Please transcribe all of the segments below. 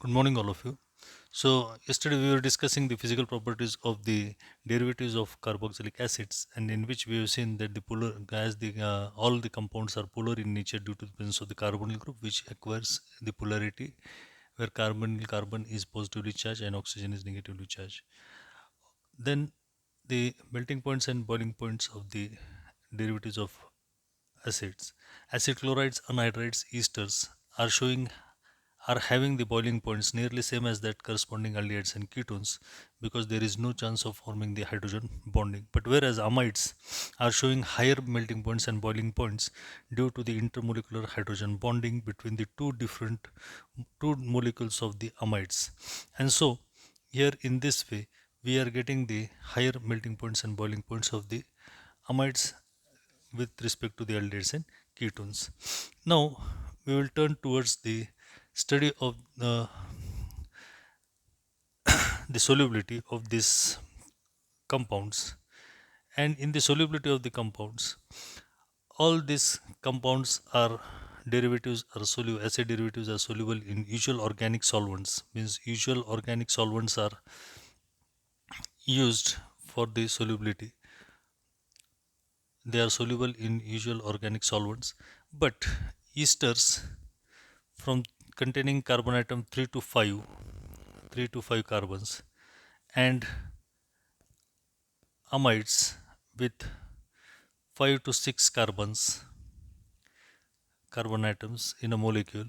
Good morning, all of you. So, yesterday we were discussing the physical properties of the derivatives of carboxylic acids, and in which we have seen that the polar, as the all the compounds are polar in nature due to the presence of the carbonyl group, which acquires the polarity where carbon is positively charged and oxygen is negatively charged. Then the melting points and boiling points of the derivatives of acids, acid chlorides, anhydrides, esters are having the boiling points nearly same as that corresponding aldehydes and ketones, because there is no chance of forming the hydrogen bonding. But whereas amides are showing higher melting points and boiling points due to the intermolecular hydrogen bonding between the two molecules of the amides. And so here in this way we are getting the higher melting points and boiling points of the amides with respect to the aldehydes and ketones. Now we will turn towards the study of the solubility of these compounds. And in the solubility of the compounds, all these compounds are derivatives are soluble, acid derivatives are soluble in usual organic solvents. Means usual organic solvents are used for the solubility. They are soluble in usual organic solvents, but esters from containing carbon atom 3 to 5 carbons, and amides with 5 to 6 carbon atoms in a molecule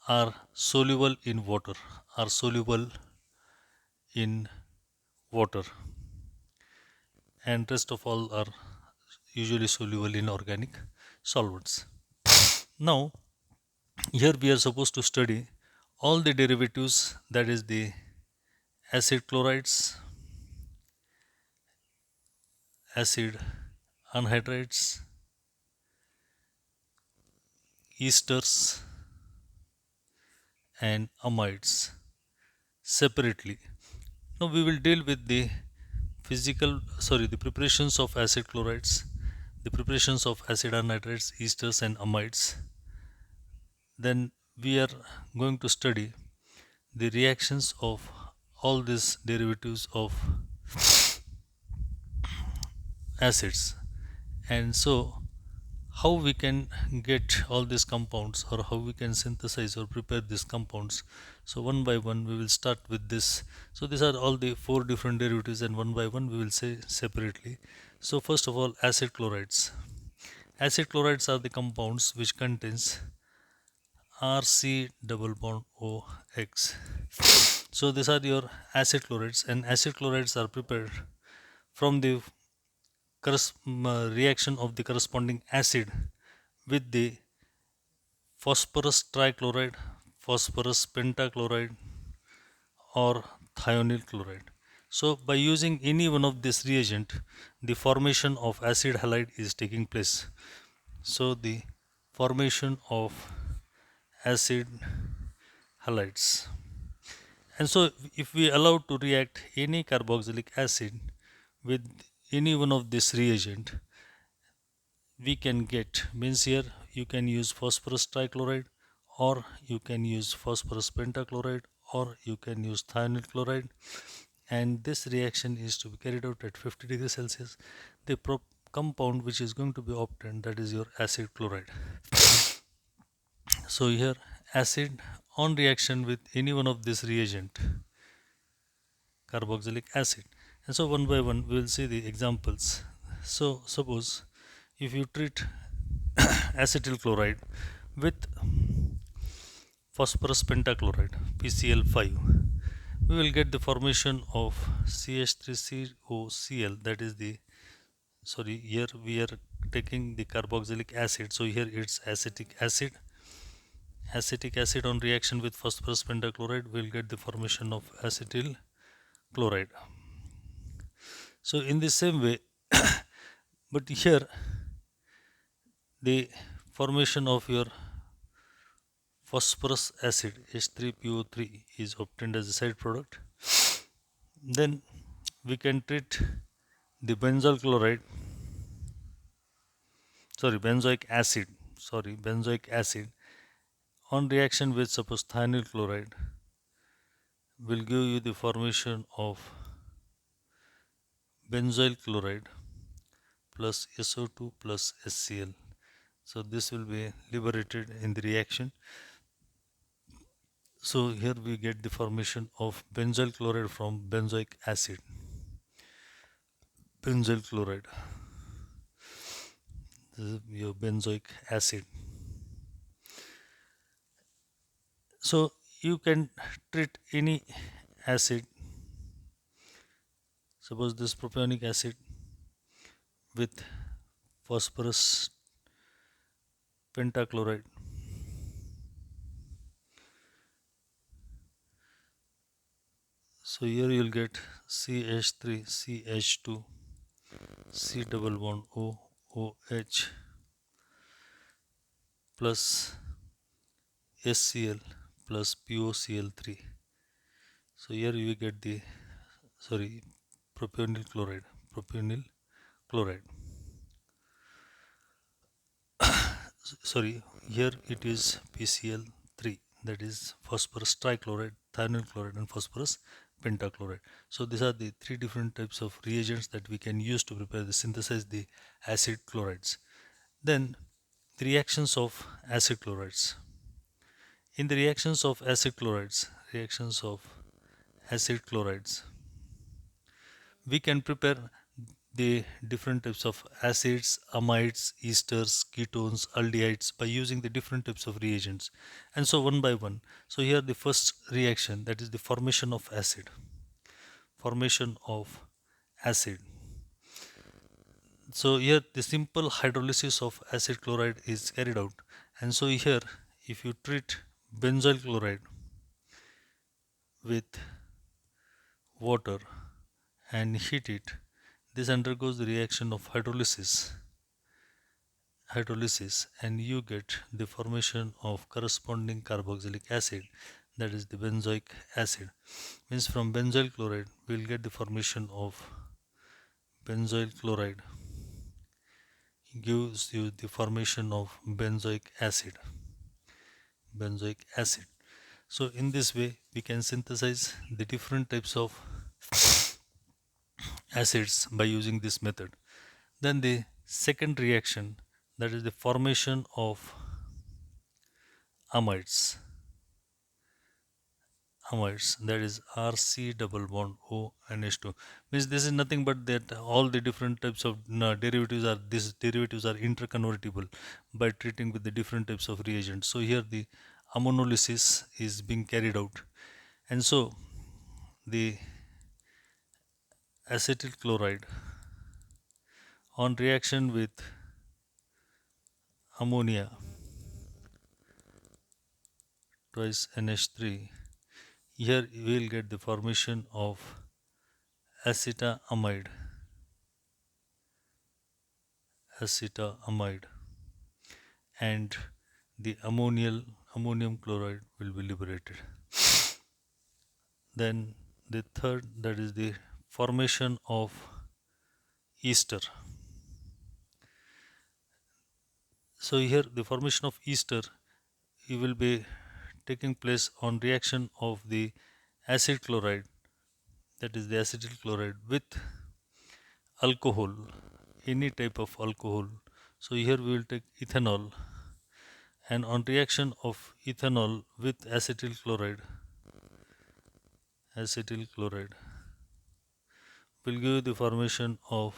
are soluble in water are soluble in water, and rest of all are usually soluble in organic solvents. Now here we are supposed to study all the derivatives, that is the acid chlorides, acid anhydrides, esters, and amides separately. Now we will deal with the preparations of acid chlorides, the preparations of acid anhydrides, esters, and amides. Then we are going to study the reactions of all these derivatives of acids. And so how we can get all these compounds, or how we can synthesize or prepare these compounds. So one by one we will start with this. So these are all the four different derivatives, and one by one we will say separately. So first of all, acid chlorides are the compounds which contains RC double bond OX. So these are your acid chlorides, and acid chlorides are prepared from the reaction of the corresponding acid with the phosphorus trichloride, phosphorus pentachloride, or thionyl chloride. So by using any one of this reagent, the formation of acid halide is taking place. So the formation of acid halides. And so if we allow to react any carboxylic acid with any one of this reagent, we can get, means here you can use phosphorus trichloride, or you can use phosphorus pentachloride, or you can use thionyl chloride, and this reaction is to be carried out at 50 degrees Celsius. The compound which is going to be obtained, that is your acid chloride. So here acid on reaction with any one of this reagent, carboxylic acid. And so one by one we will see the examples. So suppose if you treat acetyl chloride with phosphorus pentachloride PCl5, we will get the formation of CH3COCl, that is the, sorry, here we are taking the carboxylic acid, so here it's acetic acid on reaction with phosphorus pentachloride will get the formation of acetyl chloride. So in the same way, but here the formation of your phosphorus acid H3PO3 is obtained as a side product. Then we can treat the benzoic acid on reaction with suppose thionyl chloride will give you the formation of benzoyl chloride plus SO2 plus HCl. So this will be liberated in the reaction. So here we get the formation of benzoyl chloride from benzoic acid. Benzoyl chloride, this is your benzoic acid. So you can treat any acid, suppose this propionic acid, with phosphorus pentachloride. So here you'll get CH3, CH2, C double bond O, OH plus HCl plus POCl3. So here you get the, sorry, propionyl chloride, propionyl chloride. Sorry, here it is PCl3, that is phosphorus trichloride, thionyl chloride, and phosphorus pentachloride. So these are the three different types of reagents that we can use to prepare the synthesize the acid chlorides. Then the reactions of acid chlorides. In the reactions of acid chlorides, we can prepare the different types of acids, amides, esters, ketones, aldehydes by using the different types of reagents, and so one by one. So here the first reaction, that is the formation of acid. Formation of acid. So here the simple hydrolysis of acid chloride is carried out, and so here if you treat benzoyl chloride with water and heat it, this undergoes the reaction of hydrolysis, and you get the formation of corresponding carboxylic acid, that is the benzoic acid. Means from benzoyl chloride we will get the formation of benzoyl chloride, gives you the formation of benzoic acid. So in this way we can synthesize the different types of acids by using this method. Then the second reaction, that is the formation of amides. That is RC double bond O and H2. Means this is nothing but that all the different types of derivatives are, these derivatives are interconvertible by treating with the different types of reagents. So here the ammonolysis is being carried out, and so the acetyl chloride on reaction with ammonia twice NH3, here we will get the formation of acetamide, and the ammonium chloride will be liberated. Then the third, that is the formation of ester. So here the formation of ester, it will be taking place on reaction of the acid chloride, that is the acetyl chloride, with alcohol, any type of alcohol. So here we will take ethanol, and on reaction of ethanol with acetyl chloride will give you the formation of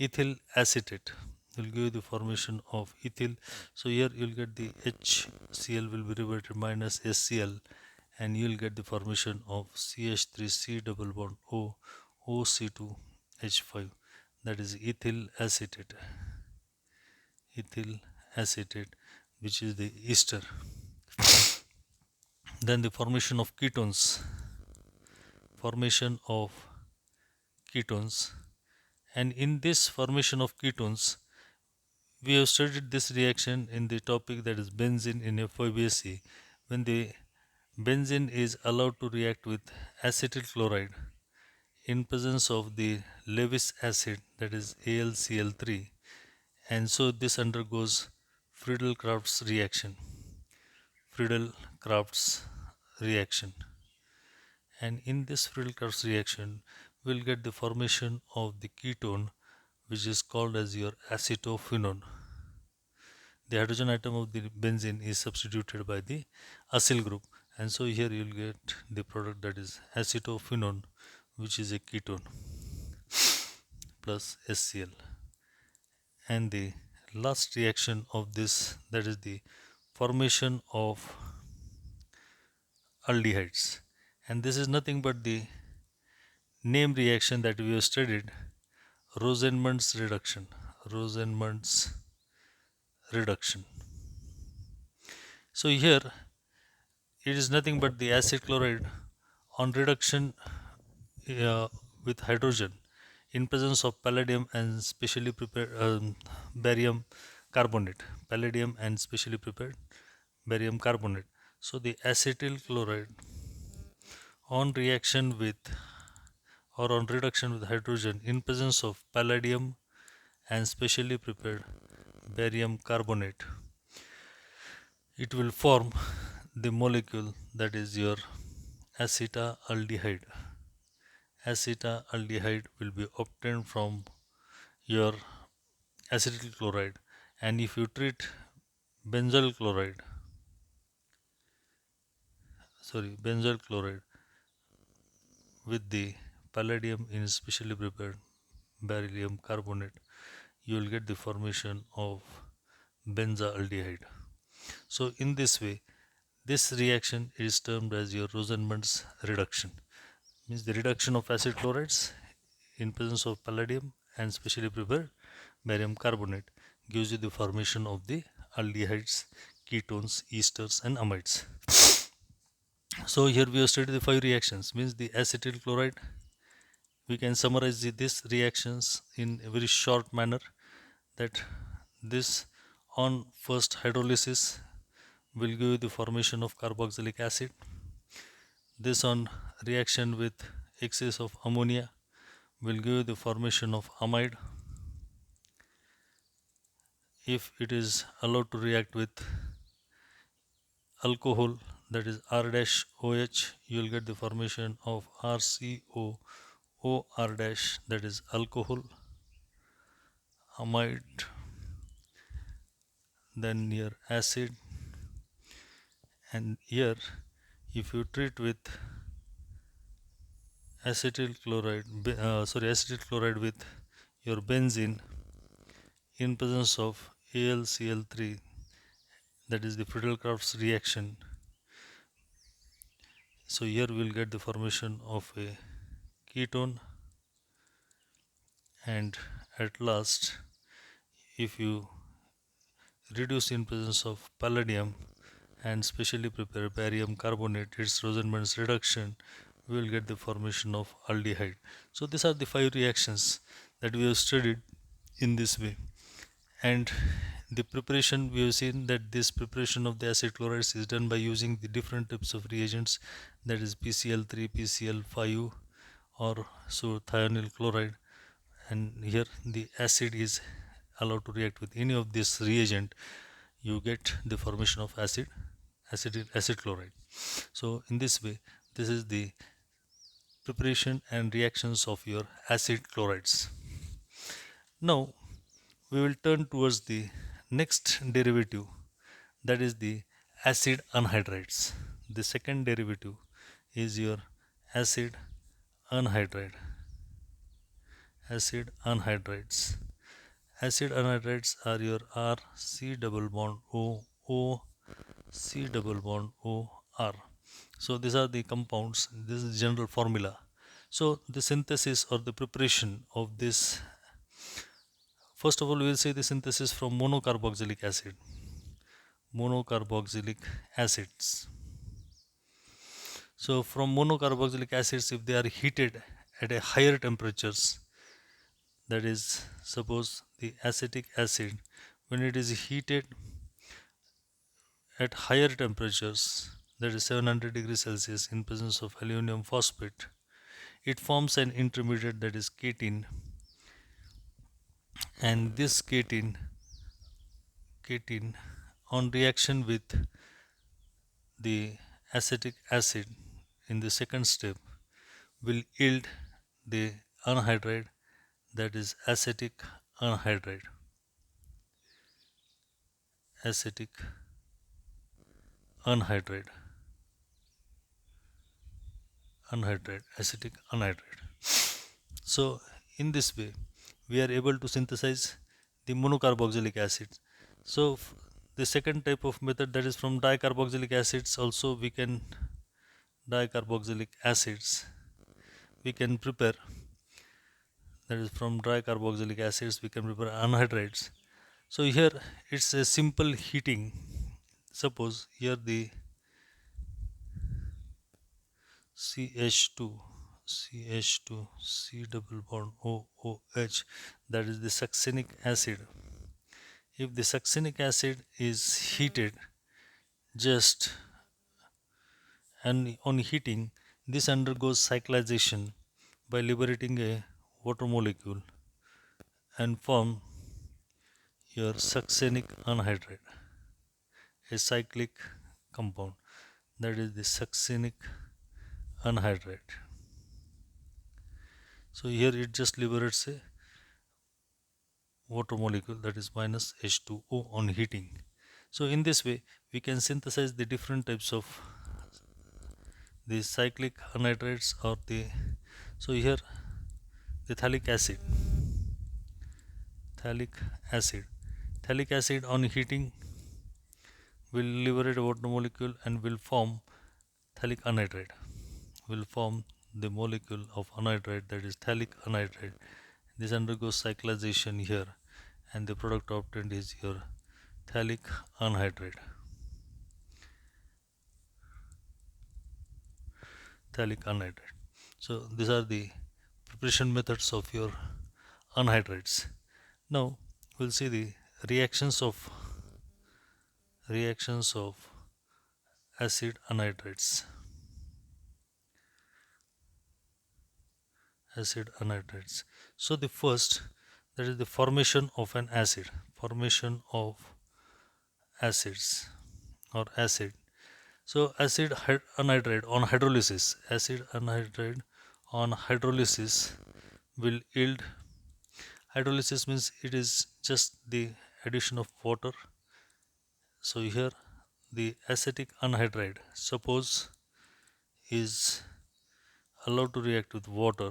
ethyl acetate, will give you the formation of ethyl. So here you'll get the HCl will be reverted minus SCl, and you'll get the formation of CH3 C double bond O, OC2H5, that is ethyl acetate, which is the ester. Then the formation of ketones, and in this formation of ketones we have studied this reaction in the topic, that is benzene in FYBSE. When the benzene is allowed to react with acetyl chloride in presence of the Lewis acid, that is AlCl3, and so this undergoes Friedel-Crafts reaction, and in this Friedel-Crafts reaction we'll get the formation of the ketone which is called as your acetophenone. The hydrogen atom of the benzene is substituted by the acyl group, and so here you'll get the product that is acetophenone, which is a ketone plus HCl. And the last reaction of this, that is the formation of aldehydes, and this is nothing but the name reaction that we have studied, Rosenmund's reduction. Rosenmund's reduction. So here it is nothing but the acid chloride on reduction uh, with hydrogen in presence of palladium and specially prepared barium carbonate. Palladium and specially prepared barium carbonate. So the acetyl chloride on reaction with or on reduction with hydrogen in presence of palladium and specially prepared barium carbonate, it will form the molecule that is your acetaldehyde. Acetaldehyde will be obtained from your acetyl chloride, and if you treat benzyl chloride, benzyl chloride with the palladium in specially prepared beryllium carbonate, you will get the formation of benzaldehyde. So in this way, this reaction is termed as your Rosenmund's reduction. Means the reduction of acid chlorides in presence of palladium and specially prepared barium carbonate gives you the formation of the aldehydes, ketones, esters and amides. So here we have studied the 5 reactions. Means the acetyl chloride, we can summarize these reactions in a very short manner, that this on first hydrolysis will give you the formation of carboxylic acid. This on reaction with excess of ammonia will give you the formation of amide. If it is allowed to react with alcohol, that is R dash OH, you will get the formation of RCO OR dash, that is alcohol, amide, then your acid, and here if you treat with acetyl chloride with your benzene in presence of AlCl3, that is the Friedel-Crafts reaction. So here we will get the formation of a ketone, and at last if you reduce in presence of palladium and specially prepare barium carbonate, its Rosenmund's reduction, we will get the formation of aldehyde. So these are the 5 reactions that we have studied in this way, and the preparation, we have seen that this preparation of the acid chlorides is done by using the different types of reagents, that is PCl3, PCl5 or so thionyl chloride, and here the acid is allowed to react with any of this reagent, you get the formation of acid chloride. So in this way, this is the preparation and reactions of your acid chlorides. Now we will turn towards the next derivative, that is the acid anhydrides. The second derivative is your acid anhydride. Acid anhydrides. Acid anhydrides are your R C double bond O O C double bond O R. So these are the compounds. This is general formula. So the synthesis or the preparation of this, first of all we will say the synthesis from monocarboxylic acid. Monocarboxylic acids. So from monocarboxylic acids, if they are heated at a higher temperatures, that is suppose the acetic acid, when it is heated at higher temperatures, that is 700 degrees Celsius in presence of aluminum phosphate, it forms an intermediate, that is ketene, and this ketene on reaction with the acetic acid in the second step will yield the anhydride, that is acetic anhydride. Acetic anhydride. Acetic anhydride. So in this way we are able to synthesize the monocarboxylic acid. So the second type of method, that is from dicarboxylic acids, also we can dicarboxylic acids we can prepare, that is from dicarboxylic acids we can prepare anhydrides. So here it's a simple heating. Suppose here the CH2 CH2 C double bond OOH, that is the succinic acid. If the succinic acid is heated, just and on heating, this undergoes cyclization by liberating a water molecule and form your succinic anhydride, a cyclic compound, that is the succinic anhydride. So here it just liberates a water molecule, that is minus H2O on heating. So in this way we can synthesize the different types of the cyclic anhydrides or the, so here the phthalic acid phthalic acid on heating will liberate a water molecule and will form phthalic anhydride, will form the molecule of anhydride, that is phthalic anhydride. This undergoes cyclization here and the product obtained is your phthalic anhydride. Phthalic anhydride. So these are the preparation methods of your anhydrides. Now we'll see the reactions of acid anhydrides. So the first, that is the formation of an acid, formation of acids or acid. So acid anhydride on hydrolysis, acid anhydride on hydrolysis will yield. Hydrolysis means it is just the addition of water. So here the acetic anhydride, suppose, is allowed to react with water,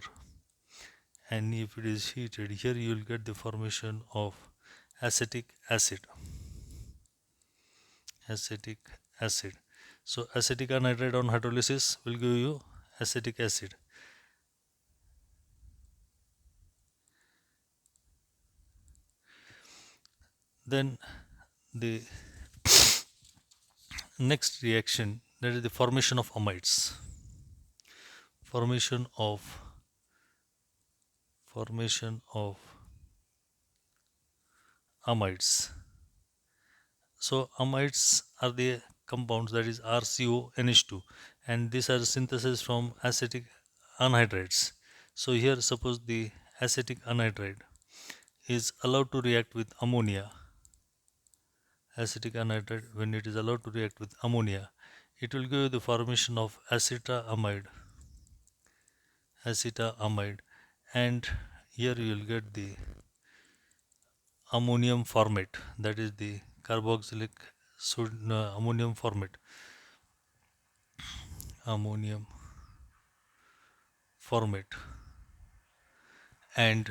and if it is heated, here you will get the formation of acetic acid. So acetic anhydride on hydrolysis will give you acetic acid. Then the next reaction, that is the formation of amides. Formation of amides. So amides are the compounds, that is RCONH2, and these are synthesized from acetic anhydrides. So here suppose the acetic anhydride is allowed to react with ammonia. Acetic anhydride, when it is allowed to react with ammonia, it will give the formation of acetoamide, and here you will get the ammonium formate, that is the carboxylic ammonium formate, and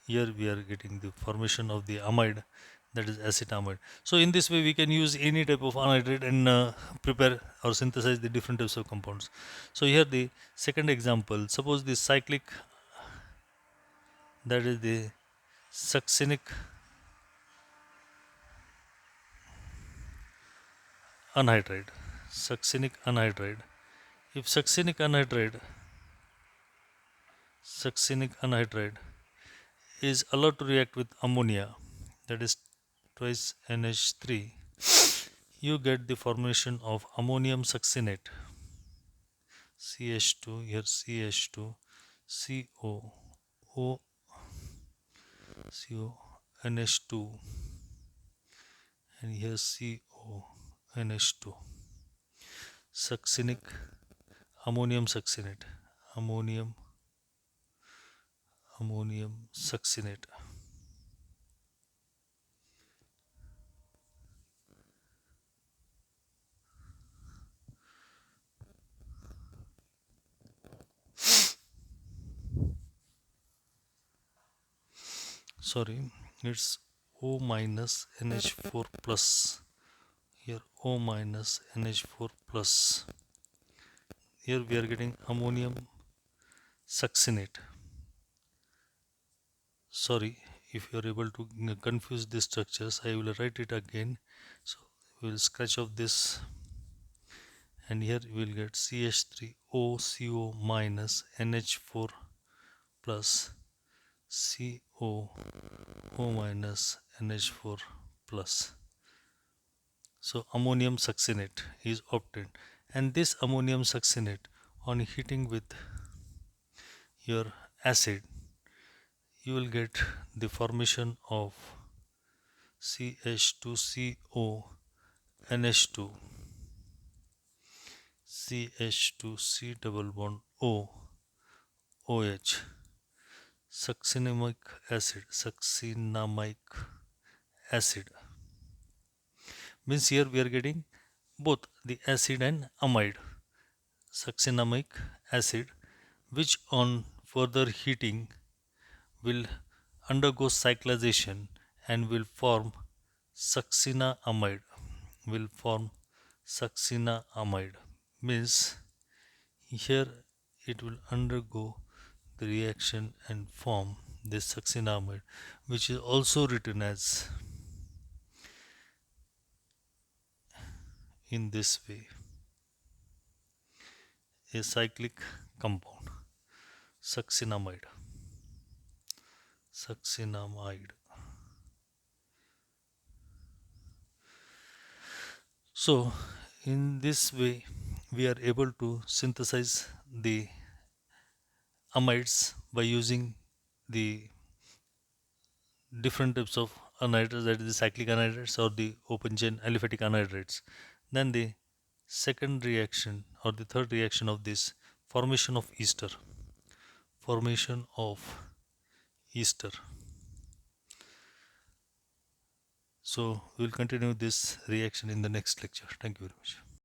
here we are getting the formation of the amide, that is acetamide. So in this way we can use any type of anhydride and prepare or synthesize the different types of compounds. So here the second example, suppose the cyclic, that is the succinic anhydride. If succinic anhydride is allowed to react with ammonia, that is twice NH3, you get the formation of ammonium succinate, CH2, here CH2, CO, O, CO, NH2, and here CO, NH2, succinic, ammonium succinate, ammonium ammonium succinate. Sorry, it's O minus NH4 plus. Here O minus NH4 plus. Here we are getting ammonium succinate. Sorry if you are able to confuse these structures. I will write it again. So we will scratch off this, and here we will get CH3OCO minus NH4 plus CO minus NH4 plus. So ammonium succinate is obtained, and this ammonium succinate, on heating with your acid, you will get the formation of CH2CO NH2, CH2C double bond O, OH, succinamic acid. Means here we are getting both the acid and amide, succinamic acid, which on further heating will undergo cyclization and will form succinamide. Will form succinamide. Means here it will undergo the reaction and form this succinamide, which is also written as in this way, a cyclic compound, succinamide. Succinamide. So in this way we are able to synthesize the amides by using the different types of anhydrides, that is the cyclic anhydrides or the open chain aliphatic anhydrides. Then the second reaction or the third reaction of this, formation of ester. Formation of ester. So we will continue this reaction in the next lecture. Thank you very much.